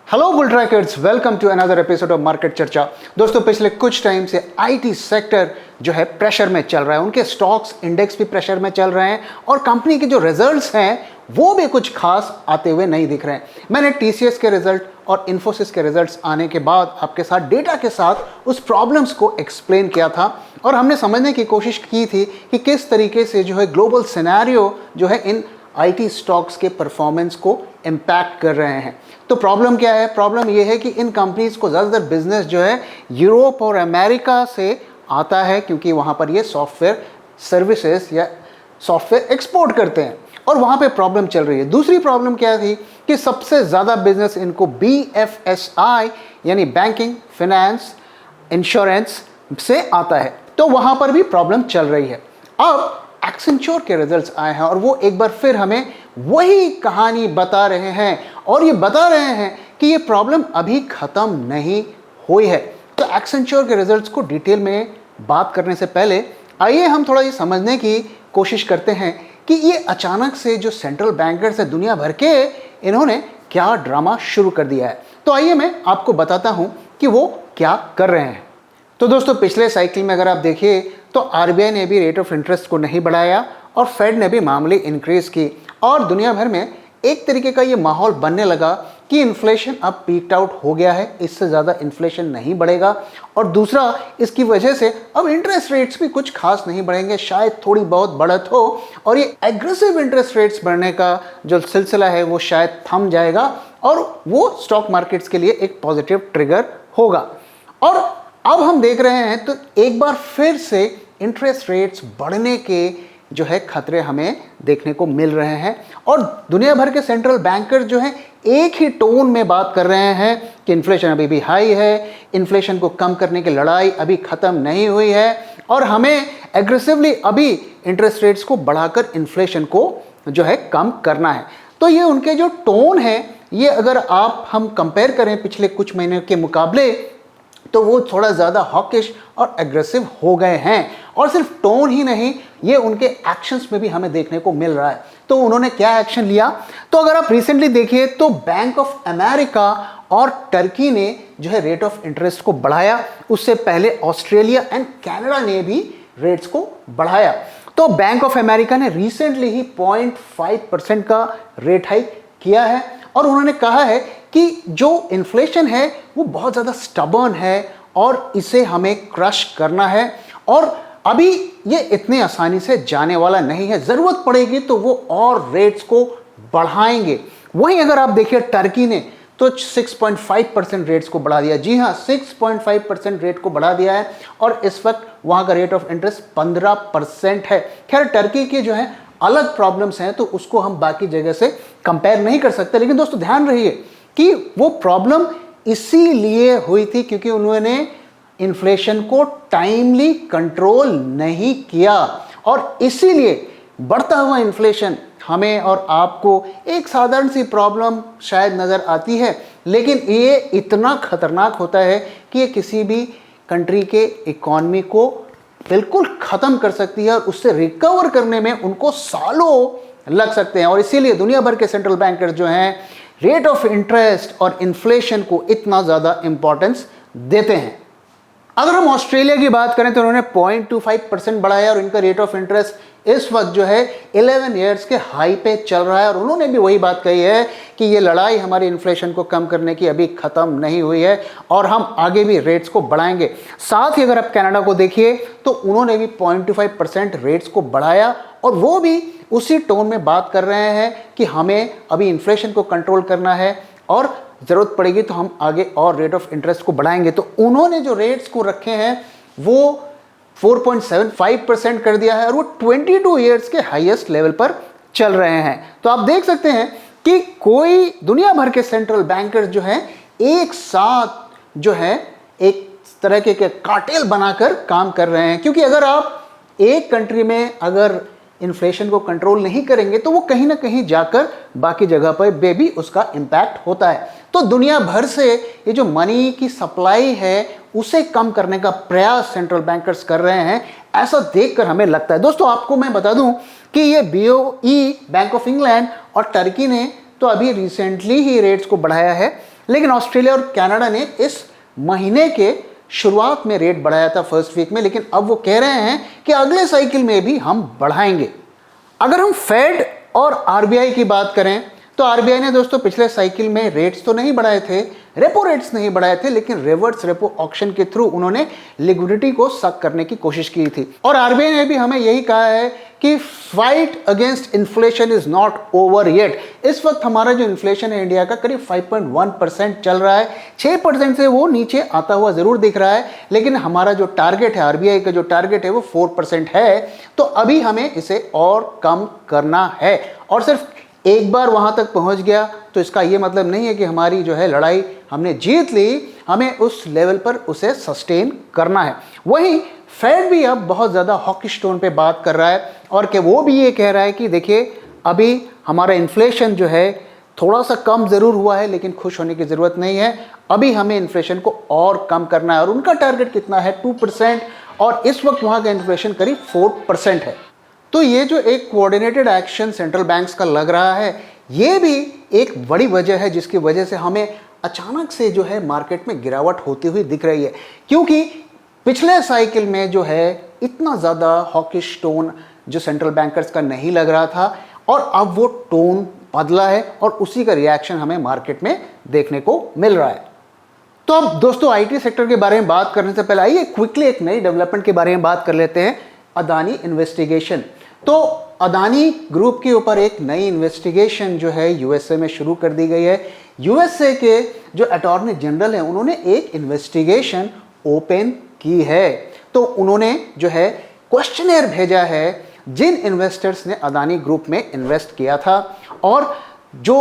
Hello bull trackers, welcome to another episode of market चर्चा। दोस्तों, पिछले कुछ टाइम से आईटी सेक्टर जो है प्रेशर में चल रहा है। उनके स्टॉक्स इंडेक्स भी प्रेशर में चल रहे हैं और कंपनी के जो रिजल्ट्स हैं वो भी कुछ खास आते हुए नहीं दिख रहे हैं। मैंने टीसीएस के रिजल्ट और इन्फोसिस के रिजल्ट्स आने के बाद आपके साथ डेटा के साथ उस प्रॉब्लम्स को एक्सप्लेन किया था और हमने समझने की कोशिश की थी कि किस तरीके से जो है ग्लोबल सिनेरियो जो है इन आईटी स्टॉक्स के परफॉर्मेंस को इम्पैक्ट कर रहे हैं। तो प्रॉब्लम क्या है? प्रॉब्लम ये है कि इन कंपनीज को ज़्यादातर बिजनेस जो है यूरोप और अमेरिका से आता है, क्योंकि वहाँ पर ये सॉफ्टवेयर सर्विसेज या सॉफ्टवेयर एक्सपोर्ट करते हैं और वहाँ पे प्रॉब्लम चल रही है। दूसरी प्रॉब्लम क्या थी कि सबसे ज़्यादा बिजनेस इनको BFSI यानी बैंकिंग, फिनेंस, इंश्योरेंस से आता है, तो वहाँ पर भी प्रॉब्लम चल रही है। अब एक्सेंचर के रिजल्ट्स आए हैं और वो एक बार फिर हमें वही कहानी बता रहे हैं और ये बता रहे हैं कि ये प्रॉब्लम अभी ख़त्म नहीं हुई है। तो एक्सेंचर के रिजल्ट्स को डिटेल में बात करने से पहले आइए हम थोड़ा ये समझने की कोशिश करते हैं कि ये अचानक से जो सेंट्रल बैंकर्स है दुनिया भर के, इन्होंने क्या ड्रामा शुरू कर दिया है। तो आइए मैं आपको बताता हूँ कि वो क्या कर रहे हैं। तो दोस्तों, पिछले साइकिल में अगर आप देखिए तो आरबीआई ने भी रेट ऑफ इंटरेस्ट को नहीं बढ़ाया और फेड ने भी मामूली इंक्रीज की और दुनिया भर में एक तरीके का ये माहौल बनने लगा कि इन्फ्लेशन अब पीक्ड आउट हो गया है, इससे ज़्यादा इन्फ्लेशन नहीं बढ़ेगा। और दूसरा, इसकी वजह से अब इंटरेस्ट रेट्स भी कुछ खास नहीं बढ़ेंगे, शायद थोड़ी बहुत बढ़त हो और ये एग्रेसिव इंटरेस्ट रेट्स बढ़ने का जो सिलसिला है वो शायद थम जाएगा और वो स्टॉक मार्केट्स के लिए एक पॉजिटिव ट्रिगर होगा। और अब हम देख रहे हैं तो एक बार फिर से इंटरेस्ट रेट्स बढ़ने के जो है खतरे हमें देखने को मिल रहे हैं और दुनिया भर के सेंट्रल बैंकर जो हैं एक ही टोन में बात कर रहे हैं कि इन्फ्लेशन अभी भी हाई है, इन्फ्लेशन को कम करने की लड़ाई अभी ख़त्म नहीं हुई है और हमें एग्रेसिवली अभी इंटरेस्ट रेट्स को बढ़ाकर इन्फ्लेशन को जो है कम करना है। तो ये उनके जो टोन है, ये अगर हम कंपेयर करें पिछले कुछ महीने के मुकाबले, तो वो थोड़ा ज़्यादा हॉकिश और एग्रेसिव हो गए हैं। और सिर्फ टोन ही नहीं, ये उनके एक्शंस में भी हमें देखने को मिल रहा है। तो उन्होंने क्या एक्शन लिया? तो अगर आप रिसेंटली देखिए तो बैंक ऑफ अमेरिका और टर्की ने जो है रेट ऑफ इंटरेस्ट को बढ़ाया। उससे पहले ऑस्ट्रेलिया एंड कनाडा ने भी रेट्स को बढ़ाया। तो बैंक ऑफ अमेरिका ने रिसेंटली ही 0.5% का रेट हाइक किया है और उन्होंने कहा है कि जो इन्फ्लेशन है वो बहुत ज़्यादा स्टबर्न है और इसे हमें क्रश करना है और अभी ये इतने आसानी से जाने वाला नहीं है, ज़रूरत पड़ेगी तो वो और रेट्स को बढ़ाएंगे। वहीं अगर आप देखिए टर्की ने तो 6.5% रेट्स को बढ़ा दिया। जी हाँ, 6.5% रेट को बढ़ा दिया है और इस वक्त वहाँ का रेट ऑफ इंटरेस्ट 15% है। खैर, टर्की के जो है अलग प्रॉब्लम्स हैं तो उसको हम बाकी जगह से कंपेयर नहीं कर सकते, लेकिन दोस्तों ध्यान रहिए कि वो प्रॉब्लम इसीलिए हुई थी क्योंकि उन्होंने इन्फ्लेशन को टाइमली कंट्रोल नहीं किया और इसीलिए बढ़ता हुआ इन्फ्लेशन हमें और आपको एक साधारण सी प्रॉब्लम शायद नज़र आती है, लेकिन ये इतना खतरनाक होता है कि ये किसी भी कंट्री के इकॉनमी को बिल्कुल ख़त्म कर सकती है और उससे रिकवर करने में उनको सालों लग सकते हैं। और इसीलिए दुनिया भर के सेंट्रल बैंकर्स जो हैं रेट ऑफ इंटरेस्ट और इन्फ्लेशन को इतना ज़्यादा इंपॉर्टेंस देते हैं। अगर हम ऑस्ट्रेलिया की बात करें तो उन्होंने 0.25% बढ़ाया और इनका रेट ऑफ इंटरेस्ट इस वक्त जो है 11 ईयर्स के हाई पे चल रहा है और उन्होंने भी वही बात कही है कि ये लड़ाई हमारी इन्फ्लेशन को कम करने की अभी ख़त्म नहीं हुई है और हम आगे भी रेट्स को बढ़ाएंगे। साथ ही अगर आप कनाडा को देखिए तो उन्होंने भी 0.25% रेट्स को बढ़ाया और वो भी उसी टोन में बात कर रहे हैं कि हमें अभी इन्फ्लेशन को कंट्रोल करना है और ज़रूरत पड़ेगी तो हम आगे और रेट ऑफ इंटरेस्ट को बढ़ाएंगे। तो उन्होंने जो रेट्स को रखे हैं वो 4.75% कर दिया है और वो 22 ईयर्स के हाईएस्ट लेवल पर चल रहे हैं। तो आप देख सकते हैं कि कोई दुनिया भर के सेंट्रल बैंकर्स जो हैं एक साथ जो है एक तरह के कार्टेल बनाकर काम कर रहे हैं, क्योंकि अगर आप एक कंट्री में अगर इन्फ्लेशन को कंट्रोल नहीं करेंगे तो वो कहीं ना कहीं जाकर बाकी जगह पर भी उसका इम्पैक्ट होता है। तो दुनिया भर से ये जो मनी की सप्लाई है उसे कम करने का प्रयास सेंट्रल बैंकर्स कर रहे हैं, ऐसा देखकर हमें लगता है। दोस्तों, आपको मैं बता दूं कि ये BOE बैंक ऑफ इंग्लैंड और टर्की ने तो अभी रिसेंटली ही रेट्स को बढ़ाया है लेकिन ऑस्ट्रेलिया और कनाडा ने इस महीने के शुरुआत में रेट बढ़ाया था फर्स्ट वीक में, लेकिन अब वो कह रहे हैं कि अगले साइकिल में भी हम बढ़ाएंगे। अगर हम फेड और आरबीआई की बात करें तो आरबीआई ने दोस्तों पिछले साइकिल में रेट्स तो नहीं बढ़ाए थे, रेपो रेट्स नहीं बढ़ाए थे, लेकिन रिवर्स रेपो ऑक्शन के थ्रू उन्होंने लिक्विडिटी को सक करने की कोशिश की थी। और आरबीआई ने भी हमें यही कहा है कि fight against inflation is not over yet. इस वक्त हमारा जो इन्फ्लेशन है इंडिया का करीब 5.1% चल रहा है, 6% से वो नीचे आता हुआ जरूर दिख रहा है, लेकिन हमारा जो टारगेट है, आरबीआई का जो टारगेट है वो 4% है। तो अभी हमें इसे और कम करना है, और सिर्फ एक बार वहां तक पहुंच गया तो इसका यह मतलब नहीं है कि हमारी जो है लड़ाई हमने जीत ली, हमें उस लेवल पर उसे सस्टेन करना है। वहीं फेड भी अब बहुत ज़्यादा हॉकिश टोन पे बात कर रहा है, और कि वो भी ये कह रहा है कि देखिए अभी हमारा इन्फ्लेशन जो है थोड़ा सा कम ज़रूर हुआ है, लेकिन खुश होने की ज़रूरत नहीं है, अभी हमें इन्फ्लेशन को और कम करना है। और उनका टारगेट कितना है? 2%, और इस वक्त वहाँ का इन्फ्लेशन करीब 4% है। तो ये जो एक कोऑर्डिनेटेड एक्शन सेंट्रल बैंक्स का लग रहा है, ये भी एक बड़ी वजह है जिसकी वजह से हमें अचानक से जो है मार्केट में गिरावट होती हुई दिख रही है। क्योंकि पिछले साइकिल में जो है इतना ज़्यादा हॉकिश टोन जो सेंट्रल बैंकर्स का नहीं लग रहा था, और अब वो टोन बदला है और उसी का रिएक्शन हमें मार्केट में देखने को मिल रहा है। तो अब दोस्तों आईटी सेक्टर के बारे में बात करने से पहले आइए क्विकली एक नई डेवलपमेंट के बारे में बात कर लेते हैं, अदानी इन्वेस्टिगेशन। तो अदानी ग्रुप के ऊपर एक नई इन्वेस्टिगेशन जो है यूएसए में शुरू कर दी गई है। यूएसए के जो अटॉर्नी जनरल हैं उन्होंने एक इन्वेस्टिगेशन ओपन की है। तो उन्होंने जो है क्वेश्चनेयर भेजा है जिन इन्वेस्टर्स ने अदानी ग्रुप में इन्वेस्ट किया था, और जो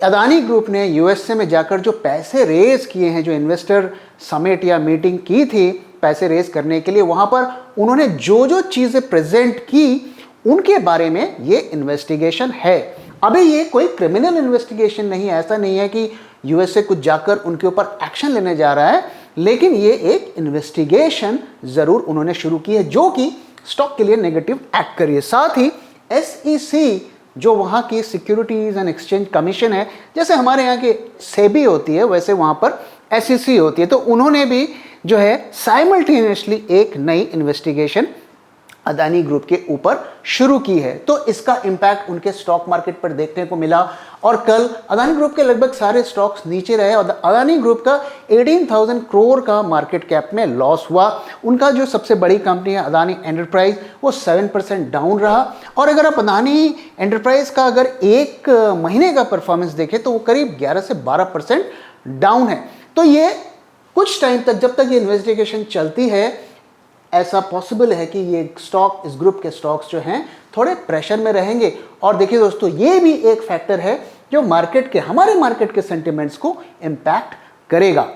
अदानी ग्रुप ने यूएसए में जाकर जो पैसे रेज किए हैं, जो इन्वेस्टर समिट या मीटिंग की थी पैसे रेज करने के लिए, वहाँ पर उन्होंने जो जो चीज़ें प्रेजेंट की उनके बारे में ये इन्वेस्टिगेशन है। अभी ये कोई क्रिमिनल इन्वेस्टिगेशन नहीं है, ऐसा नहीं है कि यूएसए कुछ जाकर उनके ऊपर एक्शन लेने जा रहा है, लेकिन ये एक इन्वेस्टिगेशन ज़रूर उन्होंने शुरू की है जो कि स्टॉक के लिए नेगेटिव एक्ट करिए। साथ ही एसईसी जो वहाँ की सिक्योरिटीज़ एंड एक्सचेंज कमीशन है, जैसे हमारे यहाँ की सेबी होती है वैसे वहाँ पर एसईसी होती है, तो उन्होंने भी जो है साइमल्टेनियसली एक नई इन्वेस्टिगेशन अदानी ग्रुप के ऊपर शुरू की है। तो इसका इम्पैक्ट उनके स्टॉक मार्केट पर देखने को मिला, और कल अदानी ग्रुप के लगभग सारे स्टॉक्स नीचे रहे, और अदानी ग्रुप का 18,000 करोड़ का मार्केट कैप में लॉस हुआ। उनका जो सबसे बड़ी कंपनी है अदानी एंटरप्राइज, वो 7% डाउन रहा। और अगर आप अदानी एंटरप्राइज का अगर एक महीने का परफॉर्मेंस देखें तो वो करीब 11 से 12% डाउन है। तो ये कुछ टाइम तक, जब तक ये इन्वेस्टिगेशन चलती है, ऐसा पॉसिबल है कि ये स्टॉक, इस ग्रुप के स्टॉक्स जो हैं थोड़े प्रेशर में रहेंगे। और देखिए दोस्तों, ये भी एक फैक्टर है जो मार्केट के, हमारे मार्केट के सेंटिमेंट्स को इम्पैक्ट करेगा।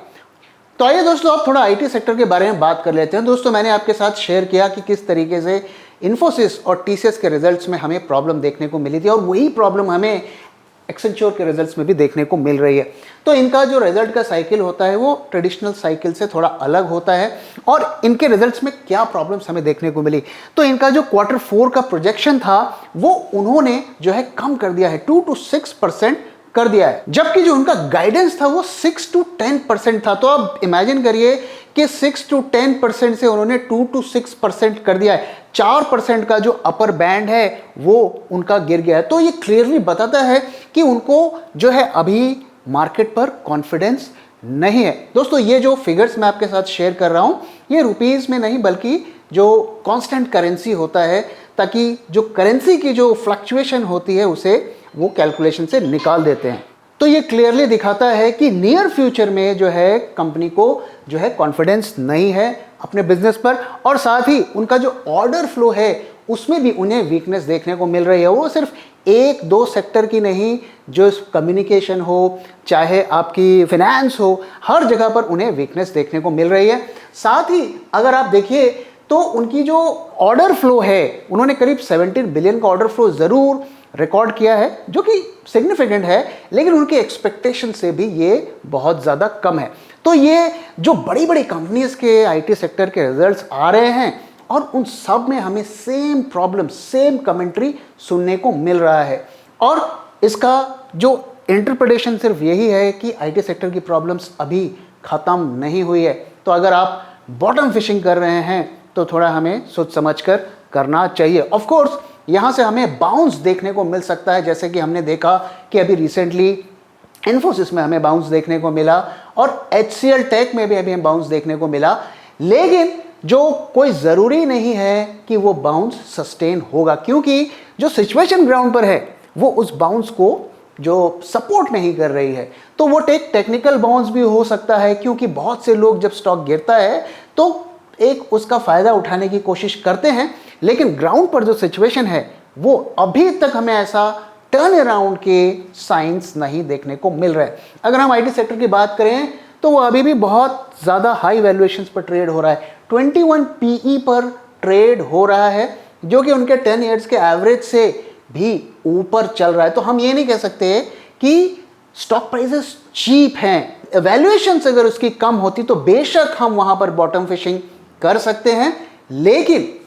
तो आइए दोस्तों अब थोड़ा आईटी सेक्टर के बारे में बात कर लेते हैं। दोस्तों मैंने आपके साथ शेयर किया कि किस तरीके से इन्फोसिस और टीसीएस के रिजल्ट्स में हमें प्रॉब्लम देखने को मिली थी, और वही प्रॉब्लम हमें एक्सेंचर के रिजल्ट्स में भी देखने को मिल रही है। तो इनका जो रिजल्ट का साइकिल होता है वो ट्रेडिशनल साइकिल से थोड़ा अलग होता है, और इनके रिजल्ट्स में क्या प्रॉब्लम्स हमें देखने को मिली। तो इनका जो Q4 का प्रोजेक्शन था वो उन्होंने जो है कम कर दिया है, 2 to 6% कर दिया है, जबकि जो उनका गाइडेंस था वो 6 to 10% था। तो अब इमेजिन करिए कि 6 to 10% से उन्होंने 2 to 6% कर दिया है, 4% का जो अपर बैंड है वो उनका गिर गया है। तो ये क्लियरली बताता है कि उनको जो है अभी मार्केट पर कॉन्फिडेंस नहीं है। दोस्तों ये जो फिगर्स मैं आपके साथ शेयर कर रहा हूँ ये रुपीस में नहीं बल्कि जो कांस्टेंट करेंसी होता है, ताकि जो करेंसी की जो फ्लक्चुएशन होती है उसे वो कैलकुलेशन से निकाल देते हैं। तो ये क्लियरली दिखाता है कि नियर फ्यूचर में जो है कंपनी को जो है कॉन्फिडेंस नहीं है अपने बिजनेस पर, और साथ ही उनका जो ऑर्डर फ्लो है उसमें भी उन्हें वीकनेस देखने को मिल रही है। वो सिर्फ एक दो सेक्टर की नहीं, जो कम्युनिकेशन हो चाहे आपकी फिनेंस हो, हर जगह पर उन्हें वीकनेस देखने को मिल रही है। साथ ही अगर आप देखिए तो उनकी जो ऑर्डर फ्लो है, उन्होंने करीब 17 बिलियन का ऑर्डर फ्लो ज़रूर रिकॉर्ड किया है जो कि सिग्निफिकेंट है, लेकिन उनके एक्सपेक्टेशन से भी ये बहुत ज़्यादा कम है। तो ये जो बड़ी बड़ी कंपनीज़ के आईटी सेक्टर के रिजल्ट्स आ रहे हैं और उन सब में हमें सेम प्रॉब्लम, सेम कमेंट्री सुनने को मिल रहा है, और इसका जो इंटरप्रिटेशन सिर्फ यही है कि आईटी सेक्टर की प्रॉब्लम्स अभी ख़त्म नहीं हुई है। तो अगर आप बॉटम फिशिंग कर रहे हैं तो थोड़ा हमें सोच समझ कर करना चाहिए। ऑफ कोर्स यहाँ से हमें बाउंस देखने को मिल सकता है, जैसे कि हमने देखा कि अभी रिसेंटली इन्फोसिस में हमें बाउंस देखने को मिला और HCL टेक में भी अभी हमें बाउंस देखने को मिला, लेकिन जो कोई ज़रूरी नहीं है कि वो बाउंस सस्टेन होगा, क्योंकि जो सिचुएशन ग्राउंड पर है वो उस बाउंस को जो सपोर्ट नहीं कर रही है। तो वो टेक्निकल बाउंस भी हो सकता है, क्योंकि बहुत से लोग जब स्टॉक गिरता है तो एक उसका फ़ायदा उठाने की कोशिश करते हैं, लेकिन ग्राउंड पर जो सिचुएशन है वो अभी तक हमें ऐसा टर्न अराउंड के साइंस नहीं देखने को मिल रहा है। अगर हम आईटी सेक्टर की बात करें तो वो अभी भी बहुत ज़्यादा हाई वैल्यूएशंस पर ट्रेड हो रहा है। 21 PE पर ट्रेड हो रहा है, जो कि उनके 10 ईयर्स के एवरेज से भी ऊपर चल रहा है। तो हम ये नहीं कह सकते कि स्टॉक प्राइसेस चीप हैं। वैल्यूएशंस अगर उसकी कम होती तो बेशक हम वहाँ पर बॉटम फिशिंग कर सकते हैं, लेकिन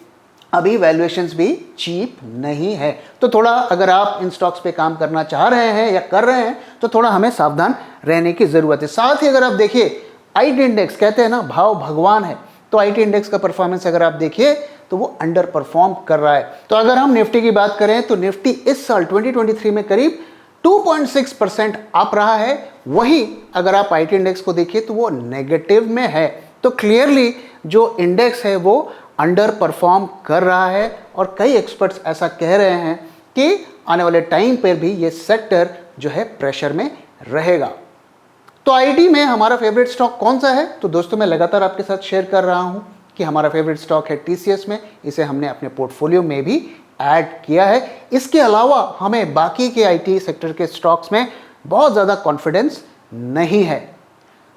अभी वैल्यूएशंस भी चीप नहीं है। तो थोड़ा अगर आप इन स्टॉक्स पे काम करना चाह रहे हैं या कर रहे हैं तो थोड़ा हमें सावधान रहने की ज़रूरत है। साथ ही अगर आप देखिए आईटी इंडेक्स, कहते हैं ना भाव भगवान है, तो आईटी इंडेक्स का परफॉर्मेंस अगर आप देखिए तो वो अंडर परफॉर्म कर रहा है। तो अगर हम निफ्टी की बात करें तो निफ्टी इस साल 2023 में करीब 2.6% अप रहा है, वहीं अगर आप आईटी इंडेक्स को देखिए तो वो नेगेटिव में है। तो क्लियरली जो इंडेक्स है वो अंडर परफॉर्म कर रहा है और कई एक्सपर्ट्स ऐसा कह रहे हैं कि आने वाले टाइम पर भी ये सेक्टर जो है प्रेशर में रहेगा। तो आईटी में हमारा फेवरेट स्टॉक कौन सा है? तो दोस्तों मैं लगातार आपके साथ शेयर कर रहा हूं कि हमारा फेवरेट स्टॉक है टीसीएस में। इसे हमने अपने पोर्टफोलियो में भी ऐड किया है। इसके अलावा हमें बाकी के आईटी सेक्टर के स्टॉक्स में बहुत ज़्यादा कॉन्फिडेंस नहीं है।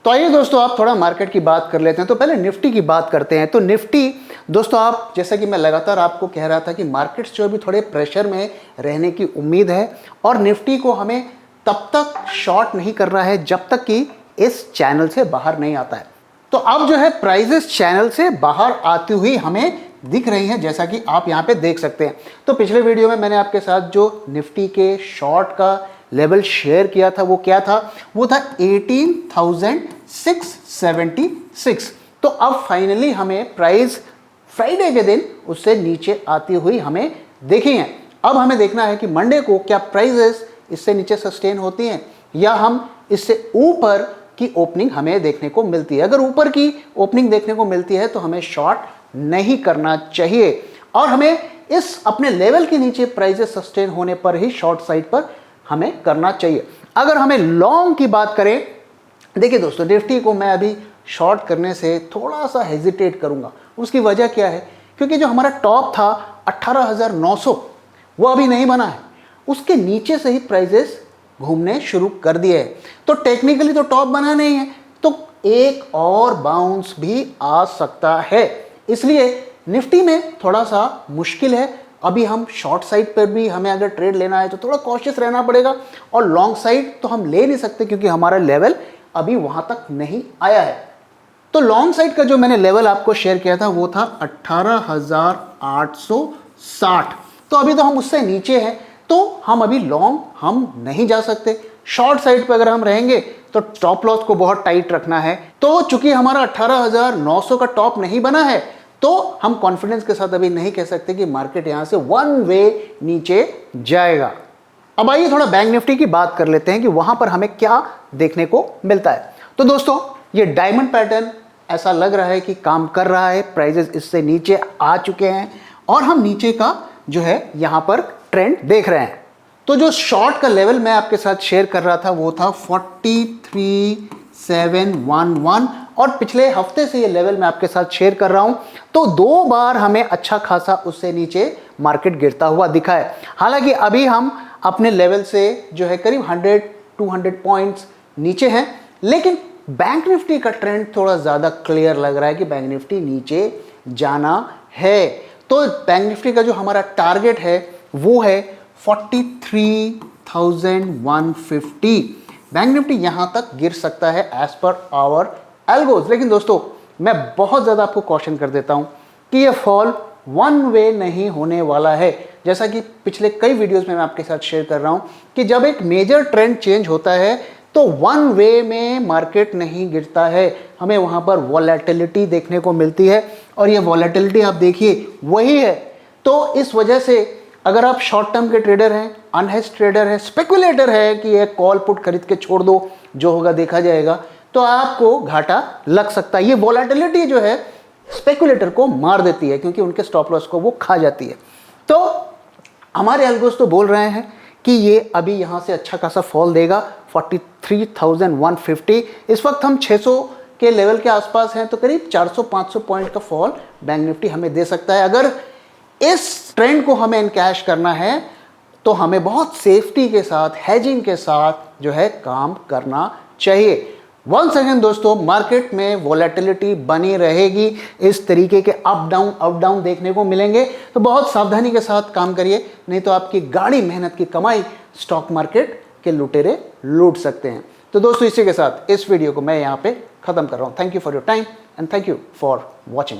तो आइए दोस्तों आप थोड़ा मार्केट की बात कर लेते हैं। तो पहले निफ्टी की बात करते हैं। तो निफ्टी दोस्तों, आप जैसा कि मैं लगातार आपको कह रहा था कि मार्केट्स जो अभी थोड़े प्रेशर में रहने की उम्मीद है और निफ्टी को हमें तब तक शॉर्ट नहीं करना है जब तक कि इस चैनल से बाहर नहीं आता है। तो अब जो है प्राइजेस चैनल से बाहर आती हुई हमें दिख रही हैं, जैसा कि आप यहाँ पे देख सकते हैं। तो पिछले वीडियो में मैंने आपके साथ जो निफ्टी के शॉर्ट का लेवल शेयर किया था वो क्या था? वो था 18,676। तो अब फाइनली हमें प्राइस फ्राइडे के दिन उससे नीचे आती हुई हमें देखी है। अब हमें देखना है कि मंडे को क्या प्राइजेस इससे नीचे सस्टेन होती हैं या हम इससे ऊपर की ओपनिंग हमें देखने को मिलती है। अगर ऊपर की ओपनिंग देखने को मिलती है तो हमें शॉर्ट नहीं करना चाहिए और हमें इस अपने लेवल के नीचे प्राइजेस सस्टेन होने पर ही शॉर्ट साइड पर हमें करना चाहिए। अगर हमें लॉन्ग की बात करें, देखिए दोस्तों, निफ्टी को मैं अभी शॉर्ट करने से थोड़ा सा हेजिटेट करूंगा। उसकी वजह क्या है? क्योंकि जो हमारा टॉप था 18,900 वो अभी नहीं बना है, उसके नीचे से ही प्राइजेस घूमने शुरू कर दिए हैं। तो टेक्निकली तो टॉप बना नहीं है, तो एक और बाउंस भी आ सकता है। इसलिए निफ्टी में थोड़ा सा मुश्किल है। अभी हम शॉर्ट साइड पर भी हमें अगर ट्रेड लेना है तो थोड़ा कॉशियस रहना पड़ेगा और लॉन्ग साइड तो हम ले नहीं सकते क्योंकि हमारा लेवल अभी वहां तक नहीं आया है। तो लॉन्ग साइड का जो मैंने लेवल आपको शेयर किया था वो था 18,860। तो अभी तो हम उससे नीचे हैं, तो हम अभी लॉन्ग हम नहीं जा सकते। शॉर्ट साइड पे अगर हम रहेंगे तो टॉप लॉस को बहुत टाइट रखना है। तो चूंकि हमारा 18,900 का टॉप नहीं बना है तो हम कॉन्फिडेंस के साथ अभी नहीं कह सकते कि मार्केट यहां से वन वे नीचे जाएगा। अब आइए थोड़ा बैंक निफ्टी की बात कर लेते हैं कि वहां पर हमें क्या देखने को मिलता है। तो दोस्तों, ये डायमंड पैटर्न ऐसा लग रहा है कि काम कर रहा है। प्राइजेस इससे नीचे आ चुके हैं और हम नीचे का जो है यहां पर ट्रेंड देख रहे हैं। तो जो शॉर्ट का लेवल मैं आपके साथ शेयर कर रहा था वो था 43,711 और पिछले हफ्ते से ये लेवल मैं आपके साथ शेयर कर रहा हूं। तो 2 बार हमें अच्छा खासा उससे नीचे मार्केट गिरता हुआ दिखा है। हालांकि अभी हम अपने लेवल से जो है करीब 100-200 पॉइंट्स नीचे हैं, लेकिन बैंक निफ्टी का ट्रेंड थोड़ा ज़्यादा क्लियर लग रहा है कि बैंक निफ्टी नीचे जाना है। तो बैंक निफ्टी का जो हमारा टारगेट है वो है 43,150। बैंक निफ्टी यहां तक गिर सकता है एज पर आवर एल्गोज। लेकिन दोस्तों, मैं बहुत ज़्यादा आपको कॉशन कर देता हूं कि ये फॉल वन वे नहीं होने वाला है। जैसा कि पिछले कई वीडियोस में मैं आपके साथ शेयर कर रहा हूं कि जब एक मेजर ट्रेंड चेंज होता है तो वन वे में मार्केट नहीं गिरता है, हमें वहां पर वॉलेटिलिटी देखने को मिलती है और ये वॉलेटिलिटी आप देखिए वही है। तो इस वजह से अगर आप शॉर्ट टर्म के ट्रेडर हैं, अनहेज्ड ट्रेडर है, स्पेकुलेटर है कि एक कॉल पुट खरीद के छोड़ दो, जो होगा देखा जाएगा, तो आपको घाटा लग सकता है। ये वॉलेटिलिटी जो है स्पेकुलेटर को मार देती है क्योंकि उनके स्टॉप लॉस को वो खा जाती है। तो हमारे एल्गोस तो बोल रहे हैं कि ये अभी यहां से अच्छा खासा फॉल देगा 43,150। इस वक्त हम 600 के लेवल के आसपास हैं, तो करीब 400-500 पॉइंट का फॉल बैंक निफ्टी हमें दे सकता है। अगर इस ट्रेंड को हमें एनकैश करना है तो हमें बहुत सेफ्टी के साथ, हेजिंग के साथ जो है काम करना चाहिए। वंस अगेन दोस्तों, मार्केट में वॉलेटिलिटी बनी रहेगी, इस तरीके के अप डाउन देखने को मिलेंगे, तो बहुत सावधानी के साथ काम करिए, नहीं तो आपकी गाढ़ी मेहनत की कमाई स्टॉक मार्केट के लुटेरे लूट सकते हैं। तो दोस्तों, इसी के साथ इस वीडियो को मैं यहाँ पे खत्म कर रहा हूँ। Thank you for your time and thank you for watching.